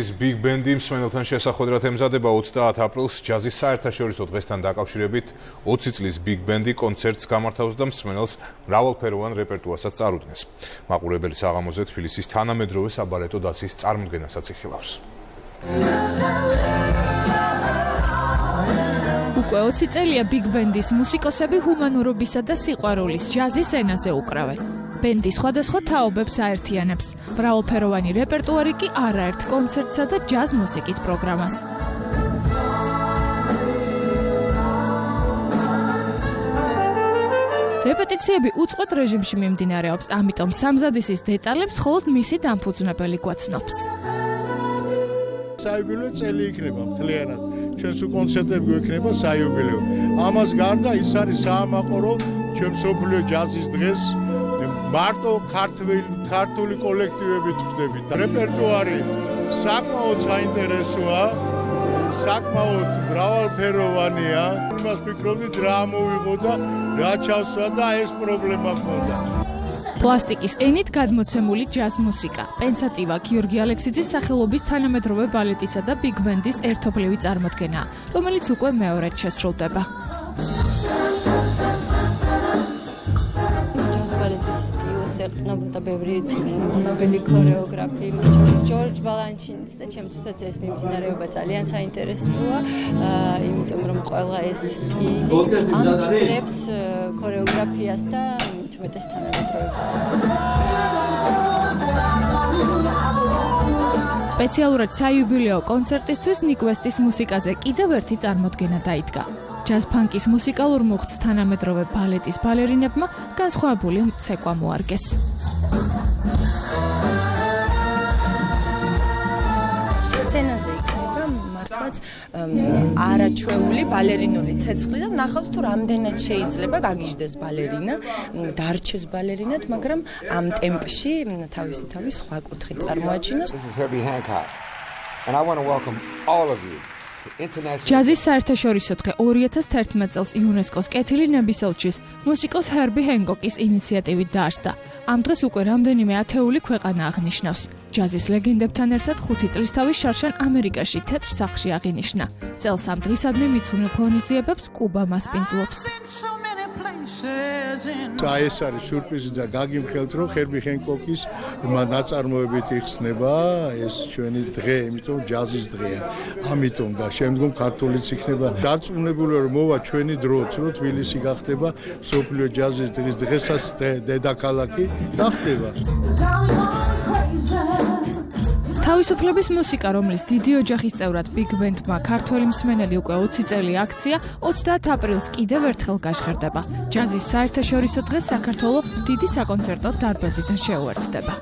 Big Band-ი მსმენელთან შესახვედრად ემზადება 30 აპრილს ჯაზის საერთაშორისო დღესთან დაკავშირებით 20 წლის Big Band-ი კონცერტს გამართავს და მსმენელს მრავალფეროვან რეპერტუარსაც წარუდგენს. მაყურებელი საღამოზე თბილისის თანამედროვე საბალეტო დასის წარმოდგენასაც იხილავს. უკვე 20 წელია Big Band-ის მუსიკოსები ჰუმანურობისა და სიყვარულის ჯაზის ენაზე უკრავენ. ბენდი სხვადასხვა თაობებს აერთიანებს. მრავალფეროვანი რეპერტუარი კი არაერთ კონცერტსა და ჯაზ მუსიკის პროგრამას. რეპეტიციები უწყვეტ რეჟიმში მიმდინარეობს, ამიტომ სამზადისის დეტალებს მხოლოდ მისი დამფუძნებელი გვაცნობს. საიუბილეო წელი იქნება მთლიანად. ჩვენს კონცერტები გვექნება საიუბილეო. ამას გარდა ის არის საამაყო, რომ ჩვენ მსოფლიო ჯაზის დღეს მარტო ქართული კოლექტივებით ვხდებით. რეპერტუარი საკმაოდ საინტერესოა, საკმაოდ მრავალფეროვანია. იმას ვფიქრობდით რა მოვიღო და რა ჩავსვა და ეს პრობლემა მქონდა. პლასტიკის ენით გადმოცემული ჯაზ მუსიკა. პენსატივა გიორგი ალექსიძის სახელობის თანამედროვე ბალეტისა და Big Band-ის ერთობლივი წარმოდგენაა, რომელიც უკვე მეორედ შესრულდება. ეყრდნობა ბევრი ცნობილი ქორეოგრაფი, მათ ჯორჯ ბალანჩინის და ჩემთვისაც ეს მიმდინარეობა ძალიან საინტერესოა, იმიტომ რომ ყველა ეს სტილი ამტკიცებს ქორეოგრაფიას და უმეტეს თანამედროვეობას. სპეციალურად საიუბილეო კონცერტისთვის ნიკ ვესტის მუსიკაზე კიდევ ერთი წარმოდგენა დაიდგა. ჯაზ ფანკის მუსიკალურ მუხტს თანამედროვე ბალეტის ბალერინებმა განსხვავებული ცეკვა მოარგეს. სცენაზე იქნება მართლაც არაჩვეული ბალერინული ცეცხლი და ნახავთ თუ რამდენად შეიძლება გაგიჟდეს ბალერინა, დარჩეს ბალერინად, მაგრამ ამ ტემპში თავისი სხვა კუთხით წარმოაჩინოს. This is Herbie Hancock and I want to welcome all of you. ჯაზის საერთაშორისო დღე 2011 წელს იუნესკოს კეთილი ნებისელჩის მუსიკოს ჰერბი ჰენკოკის ინიციატივით დაარსდა. ამ დღეს უკვე რამდენიმე ათეული ქვეყანა აღნიშნავს. ჯაზის ლეგენდებთან ერთად 5 წლისთავის შარშან ამერიკაში თეთრ სახლში აღინიშნა. წელს ამ დღისადმი მიცუნულ ღონისძიებებს კუბა მასპინძლობს. ეს არის სიურპრიზი და გაგიმხელთ, რომ ჰერბი ჰენკოკის ნაწარმოებით იხსნება ეს ჩვენი დღე, იმიტომ ჯაზის დღეა. ამიტომ და შემდგომ ქართულიც იქნება. დარწმუნებული რომ მოვა ჩვენი დროც, რომ თბილისი გახდება მსოფლიო ჯაზის დღის დღესაც დედაქალაქი გახდება. თავისუფლების მუსიკა, რომლის დიდი ოჯახის წევრად Big Band-მა ქართველი მსმენელი უკვე 20 წელი აქცია, 30 აპრილს კიდევ ერთხელ გაშხერდება. ჯაზის საერთაშორისო დღეს საქართველოს დიდი საკონცერტო დარბაზიდან შეუერთდება.